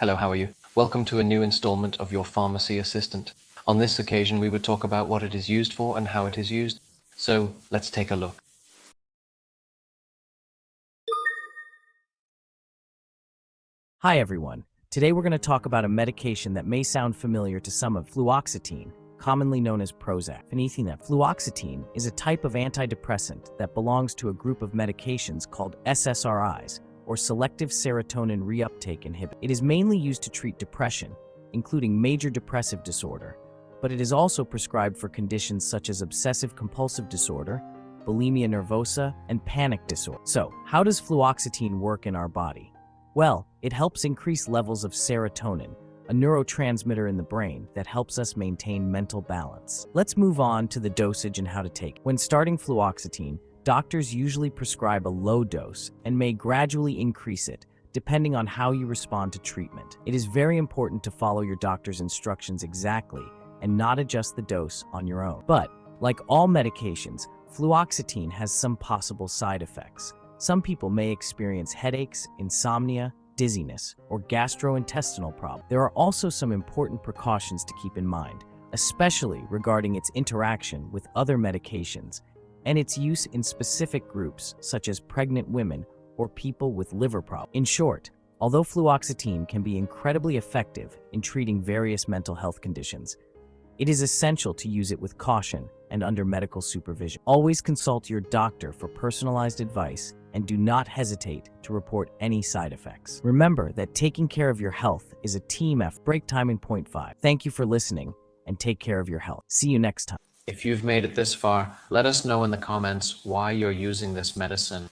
Hello, how are you? Welcome to a new installment of your Pharmacy Assistant. On this occasion, we would talk about what it is used for and how it is used. So let's take a look. Hi everyone. Today we're going to talk about a medication that may sound familiar to some of fluoxetine, commonly known as Prozac. Fluoxetine is a type of antidepressant that belongs to a group of medications called SSRIs, or Selective Serotonin Reuptake Inhibitors. It is mainly used to treat depression, including major depressive disorder, but it is also prescribed for conditions such as obsessive-compulsive disorder, bulimia nervosa, and panic disorder. So, how does fluoxetine work in our body? Well, it helps increase levels of serotonin, a neurotransmitter in the brain that helps us maintain mental balance. Let's move on to the dosage and how to take it. When starting fluoxetine, doctors usually prescribe a low dose and may gradually increase it, depending on how you respond to treatment. It is very important to follow your doctor's instructions exactly and not adjust the dose on your own. But, like all medications, fluoxetine has some possible side effects. Some people may experience headaches, insomnia, dizziness, or gastrointestinal problems. There are also some important precautions to keep in mind, especially regarding its interaction with other medications and its use in specific groups such as pregnant women or people with liver problems. In short, although fluoxetine can be incredibly effective in treating various mental health conditions, it is essential to use it with caution and under medical supervision. Always consult your doctor for personalized advice and do not hesitate to report any side effects. Remember that taking care of your health is a team effort. Break time in 0.5. Thank you for listening and take care of your health. See you next time. If you've made it this far, let us know in the comments why you're using this medicine.